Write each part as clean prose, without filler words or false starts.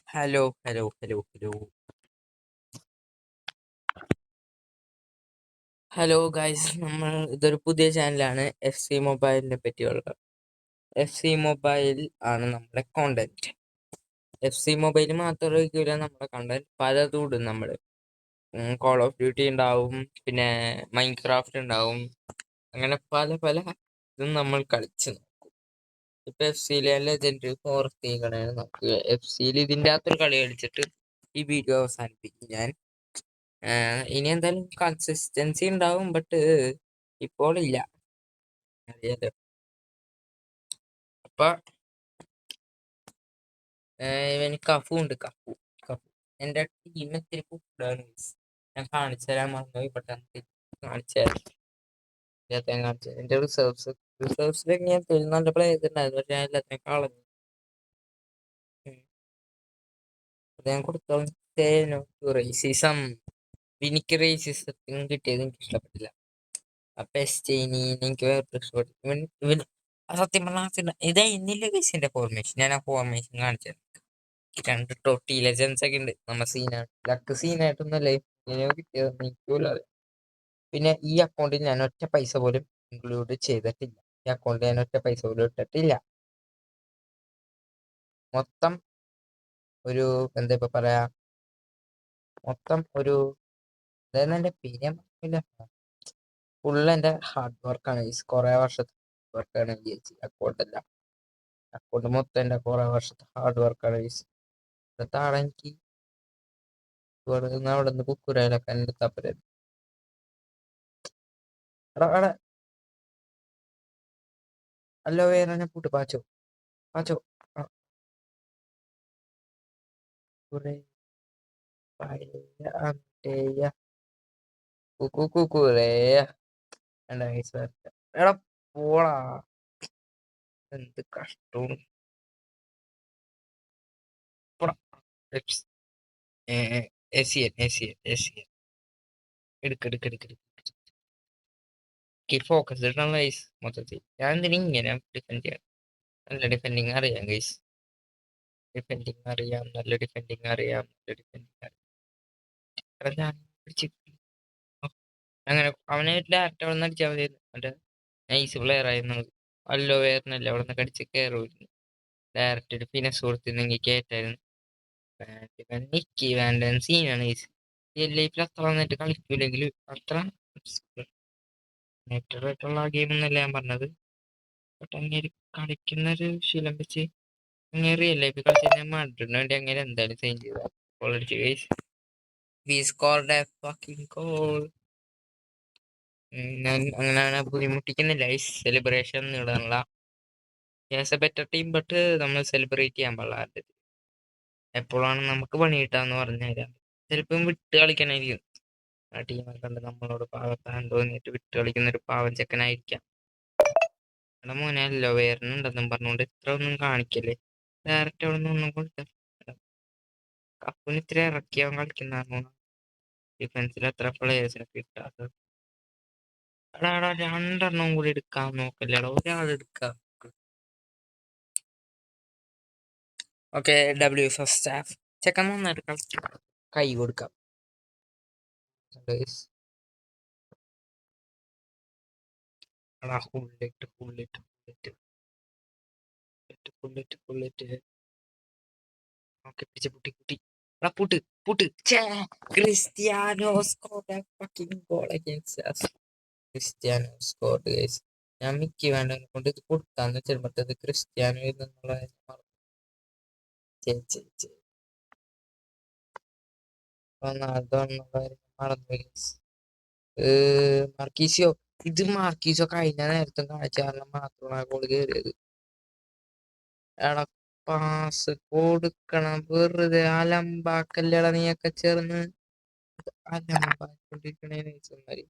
Hello hello hello hello hello guys, ഇതൊരു പുതിയ ചാനലാണ്. എഫ് സി മൊബൈലിനെ പറ്റിയുള്ള എഫ് സി മൊബൈൽ ആണ് നമ്മുടെ കോണ്ടന്റ്. എഫ് സി മൊബൈൽ മാത്രമായിരിക്കില്ല നമ്മുടെ കണ്ടന്റ്, പലതും ഇടും നമ്മൾ. കോൾ ഓഫ് ഡ്യൂട്ടി ഉണ്ടാവും, പിന്നെ മൈൻക്രാഫ്റ്റ് ഉണ്ടാവും, അങ്ങനെ പല പല ഇതും നമ്മൾ കളിച്ച് നോക്കും. ഇപ്പൊ എഫ് സിയിലെ ലെജൻഡ് ഫോർത്തികളാണ് നമുക്ക്. എഫ് സിയിൽ ഇതിൻ്റെ അകത്തൊരു കളി കളിച്ചിട്ട് ഈ വീഡിയോ അവസാനിപ്പിക്കും ഞാൻ. ഇനി എന്തായാലും കൺസിസ്റ്റൻസി ഉണ്ടാവും, ബട്ട് ഇപ്പോൾ ഇല്ല, അറിയാലോ. അപ്പൊ ഇവന് കഫു ഉണ്ട്, കഫു കഫു എന്റെ ടീം ഇത്തിരി കുട്ടാണ്. ഞാൻ കാണിച്ചു തരാൻ മറന്നുപോയി, പെട്ടെന്ന് കാണിച്ചു തരാം. എല്ലാത്തിനും കാണിച്ചു തരാം. എന്റെ റിസർവ്സിലൊക്കെ ഞാൻ നല്ല പ്ലേയേഴ്സ് ഉണ്ടായിരുന്നു, പക്ഷെ ഞാൻ എല്ലാത്തിനും കളഞ്ഞു. ഞാൻ കൊടുത്തോളൂ റേസിസം. എനിക്ക് റേസിസത്തിന് കിട്ടിയത് എനിക്ക് ഇഷ്ടപ്പെട്ടില്ല. അപ്പൊ എസ്റ്റേനി എനിക്ക് വേറെ ഇഷ്ടപ്പെട്ടു. ഇവൻ സത്യം പറഞ്ഞാൽ ഇതാ ഇന്നില്ല കേസിന്റെ ഫോർമേഷൻ. ഞാൻ ആ ഫോർമേഷൻ കാണിച്ചത്. രണ്ട് ടോട്ടി ലെജൻസ് ഒക്കെ ഉണ്ട്. നമ്മ സീനാണ്, ലക്ക് സീനായിട്ടൊന്നല്ലേ കിട്ടിയത് എനിക്കുള്ള. പിന്നെ ഈ അക്കൗണ്ടിൽ ഞാൻ ഒറ്റ പൈസ പോലും ഇൻക്ലൂഡ് ചെയ്തിട്ടില്ല. ഈ അക്കൗണ്ടിൽ ഞാൻ ഒറ്റ പൈസ പോലും ഇട്ടിട്ടില്ല. മൊത്തം ഒരു എന്താ ഇപ്പൊ പറയാ, മൊത്തം ഒരു എന്റെ പേര് ഫുള്ള് എന്റെ ഹാർഡ് വർക്കാണ്. കുറെ വർഷത്തെ വർക്കാണ് അക്കൗണ്ട് എല്ലാം. അക്കൗണ്ട് മൊത്തം എന്റെ കുറെ വർഷത്തെ ഹാർഡ് വർക്കാണ്. താഴെ എനിക്ക് അവിടെ നിന്ന് കുക്കുരയിലൊക്കെ എന്റെ തപ്പരുത്. എടാ അല്ലോ വേറെ പൂട്ട് പാച്ചോ പാച്ചോ കുറെ കുക്കുറേ എടാ പോളാ, എന്ത് കഷ്ടവും. ഫോക്കസ് ഇടണം ഗൈസ്. മൊത്തത്തിൽ ഞാൻ എന്തിനാ ഇങ്ങനെ ഡിഫെൻഡ് ചെയ്യാം? നല്ല ഡിഫെൻഡിങ് അറിയാം ഗൈസ്, ഡിഫെൻഡിങ് അറിയാം, നല്ല ഡിഫെൻഡിങ് അറിയാം, നല്ല ഡിഫെൻഡിങ് അറിയാം. ഞാൻ അങ്ങനെ അവനെ ഡയറക്റ്റ് അവിടെ നിന്ന് അടിച്ചാൽ മതി. മറ്റേ നൈസ് പ്ലെയർ ആയിരുന്നു. അല്ലോ വേറനല്ലേ അവിടെ നിന്ന് കടിച്ച് കയറുമായിരുന്നു. ഡയറക്റ്റ് ഒരു ഫിനസ് കൊടുത്തിരുന്നെങ്കിൽ കേറ്റായിരുന്നു. നിക്കി വാൻഡൻ സീനാണ് ഗൈസ്. റിയൽ ലൈഫിൽ അത്ര നന്നായിട്ട് കളിക്കൂലെങ്കിൽ അത്ര നെറ്റുള്ള ഗെയിം എന്നല്ല ഞാൻ പറഞ്ഞത്. ബട്ട് അങ്ങനെ കളിക്കുന്ന ഒരു ശീലം വെച്ച് അങ്ങനെ റിയൽ ലൈഫിൽ കളിച്ച് ഞാൻ മാഡ്രിഡിന് വേണ്ടി അങ്ങനെ എന്തായാലും സൈൻ ചെയ്ത already guys. We scored a fucking goal. ഞാൻ അങ്ങനെ ബുദ്ധിമുട്ടിക്കുന്നില്ല ഗൈസ്. സെലിബ്രേഷൻ ഇടാനുള്ള എ ബെറ്റർ ടീം, ബട്ട് നമ്മൾ സെലിബ്രേറ്റ് ചെയ്യാൻ പാടില്ല. എപ്പോഴാണ് നമുക്ക് പണി കിട്ടാന്ന് പറഞ്ഞു തരാം. ചിലപ്പം വിട്ട് കളിക്കാനായിരിക്കും ആ ടീമൊക്കെ കണ്ട് നമ്മളോട് പാവത്താൻ തോന്നിയിട്ട് വിട്ട് കളിക്കുന്ന ഒരു പാവം ചെക്കനായിരിക്കാം. എടാ മോനെ അല്ലോ വേറെന്നുണ്ടെന്നും പറഞ്ഞുകൊണ്ട് ഇത്ര ഒന്നും കാണിക്കല്ലേ. ഡയറക്റ്റ് അവിടെ നിന്ന് ഒന്നും കൊടുത്ത കപ്പിന് ഇത്ര ഇറക്കിയാൻ കളിക്കുന്ന ഡിഫൻസിൽ എത്ര പ്ലേയേഴ്സിനെ കിട്ടാത്തത്. എടാ രണ്ടെണ്ണം കൂടി എടുക്കാൻ നോക്കല്ലേടാ, ഒരാൾ എടുക്കാം. ഓക്കെ, ഡബ്ല്യു ഫസ്റ്റ് സ്റ്റാഫ് ചെക്കൻ നന്നായിട്ട് കളിക്കും, കൈ കൊടുക്കാം. Cristiano scored fucking goal against us. Cristiano scored guys. ഞാൻ മിക്കി വേണ്ട കൊണ്ട് ഇത് കൊടുത്താന്ന് വെച്ചാൽ ക്രിസ്ത്യാനോ എന്നുള്ള മാർക്കീസിയോ. ഇത് മാർക്കീസോ കഴിഞ്ഞ നേരത്തെ കാണിച്ച കാരണം മാത്രമാണ് ഗോൾ കയറിയത്. എടാ പാസ് കൊടുക്കണം, വെറുതെ അലമ്പാക്കല്ലടാ നീയൊക്കെ ചേർന്ന്. അലമ്പാക്കൊണ്ടിരിക്കണേ നൈസന്മാര്.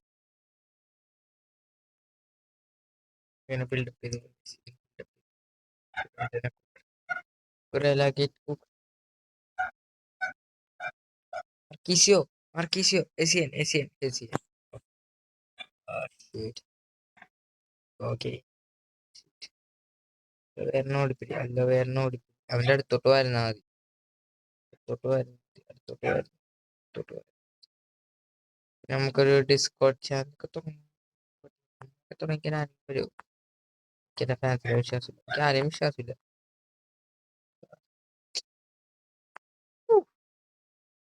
ബിൽഡപ്പ് ചെയ്ത് Marquisio, Marquisio, Essien. Shit. Okay. വേറെ ഓടിപ്പിടി, അവന്റെ അടുത്തോട്ട് വരുന്നാ മതി. അടുത്തോട്ട് വരും. നമുക്കൊരു ഡിസ്കോഡ് ചാനൽ ഒക്കെ തുടങ്ങിക്കാൻ ഫാൻസിനെ വിശ്വാസമില്ല, എനിക്ക് ആരെയും വിശ്വാസമില്ല.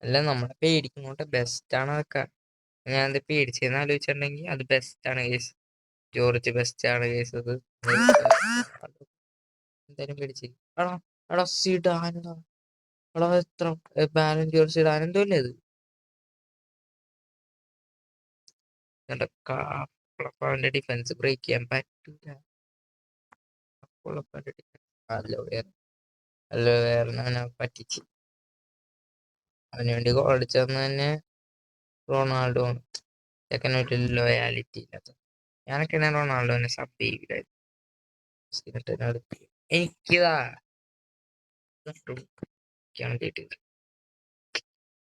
അല്ല, നമ്മളെ പേടിക്കുന്നോണ്ട് ബെസ്റ്റ് ആണ് അതൊക്കെ. ഞാൻ അത് പേടിച്ചെന്ന് ആലോചിച്ചിട്ടുണ്ടെങ്കിൽ അത് ബെസ്റ്റ് ആണ് കേസ്. ജോർജ് ബെസ്റ്റ് ആണ് കേസ്. അത് എന്തായാലും പേടിച്ച് എടാ സിഡാനെടാ. എടാ എത്ര ബാലൻ ജോർജ് സിഡാൻ എന്തോ അല്ലേ അത്. അവന്റെ ഡിഫൻസ് ബ്രേക്ക് ചെയ്യാൻ പറ്റൂല. അവനെ പറ്റിച്ച്. അവന് വേണ്ടി ഗോൾ അടിച്ചതെന്ന് തന്നെ റൊണാൾഡോ ആണ്. ചെക്കന് ഒരു ലോയാലിറ്റി ഇല്ലാത്ത. ഞാനൊക്കെയാണ് റൊണാൾഡോനെ സബ് ചെയ്യില്ലായിരുന്നു. എനിക്കിതാ കിട്ടിയത്.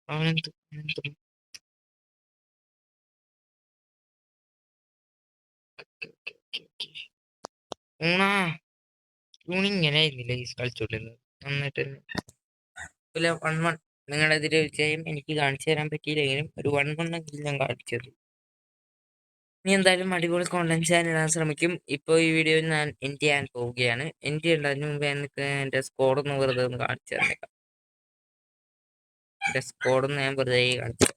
അവനെന്ത് ഇങ്ങനെ ആയിരുന്നില്ല ഈ കളിച്ചോണ്ടിരുന്നത്. നന്നായിട്ട് ഇല്ല 1-1 നിങ്ങളുടെ എതിരെ വിജയം എനിക്ക് കാണിച്ചു തരാൻ പറ്റിയില്ലെങ്കിലും ഒരു 1-1 എങ്കിലും ഞാൻ കാണിച്ചത്. ഇനി എന്തായാലും അടിപൊളി കോണ്ടന്റ് ഞാൻ ഇടാൻ ശ്രമിക്കും. ഇപ്പോൾ ഈ വീഡിയോ ഞാൻ എൻഡ് ചെയ്യാൻ പോവുകയാണ്. എൻഡ് ചെയ്യേണ്ടതിന് മുമ്പ് എനിക്ക് എൻ്റെ സ്കോഡൊന്ന് വെറുതെ ഒന്ന് കാണിച്ചു തന്നേക്കാം. എൻ്റെ സ്കോഡൊന്ന് ഞാൻ വെറുതെ കാണിച്ചു.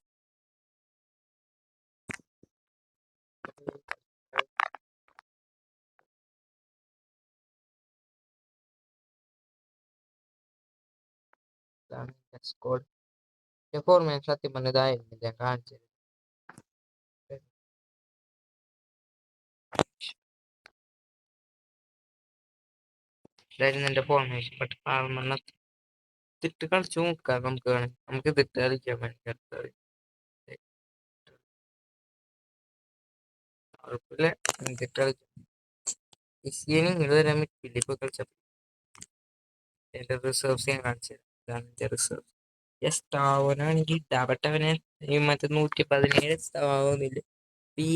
സ്കോഡ് ഫോർമേഷൻ സത്യം പറഞ്ഞതായിരുന്നു ഞാൻ കാണിച്ചത്. ഇതായിരുന്നു എൻ്റെ ഫോർമേഷൻ. ബട്ട് പാവമണ്ണ തിട്ട് കളിച്ചു നോക്കാം. നമുക്ക് തിട്ട് കളിക്കാൻ വേണ്ടി അടുത്തത് കുഴപ്പമില്ല. തിട്ട് കളിക്കാം. ഇങ്ങനെ വരാൻ പറ്റില്ല. ഇപ്പൊ കളിച്ചപ്പോ എന്റെ റിസർവ്സ് ഞാൻ കാണിച്ചത്. ഇതാണ് എന്റെ റിസർവ്. യെസ്താവനാണെങ്കിൽ ഡബട്ടവനെ ഈ മറ്റേ 117 സ്ഥാവുന്നില്ല.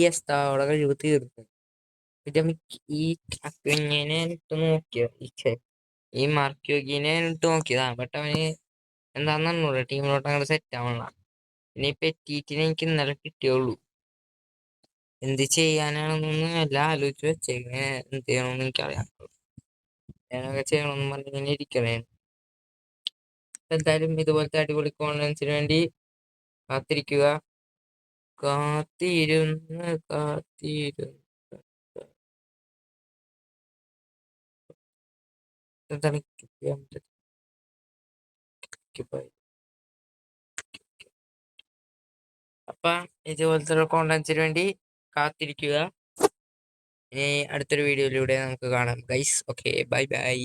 എസ്താവോടെ കഴിവ് തീർന്നു. പിന്നെ ഈ ഇങ്ങനെ ഇട്ട് നോക്കിയോ ഈ മാർക്കിനെ ഇട്ട് നോക്കിയതാ. ബട്ട് അവന് എന്താന്നറിഞ്ഞൂടാ, ടീമിലോട്ട് അങ്ങോട്ട് സെറ്റ് ആവണ. പിന്നെ ഈ പെറ്റീറ്റിനെ എനിക്ക് ഇന്നലെ കിട്ടിയുള്ളൂ. എന്ത് ചെയ്യാനാണെന്നൊന്നും എല്ലാം ആലോചിച്ച് വെച്ചേക്കണേ. എന്ത് ചെയ്യണമെന്ന് എനിക്കറിയാം. ഞാനൊക്കെ ചെയ്യണമെന്ന് പറഞ്ഞിങ്ങനെ ഇരിക്കണേ. എന്തായാലും ഇതുപോലത്തെ അടിപൊളി കോണ്ടന്റ്സിന് വേണ്ടി കാത്തിരിക്കുക. കാത്തിരുന്ന് എന്താണ് അപ്പൊ ഇതുപോലത്തെ കോണ്ടന്റ്സിന് വേണ്ടി കാത്തിരിക്കുക. ഇനി അടുത്തൊരു വീഡിയോയിലൂടെ നമുക്ക് കാണാം ഗൈസ്. Okay, bye bye.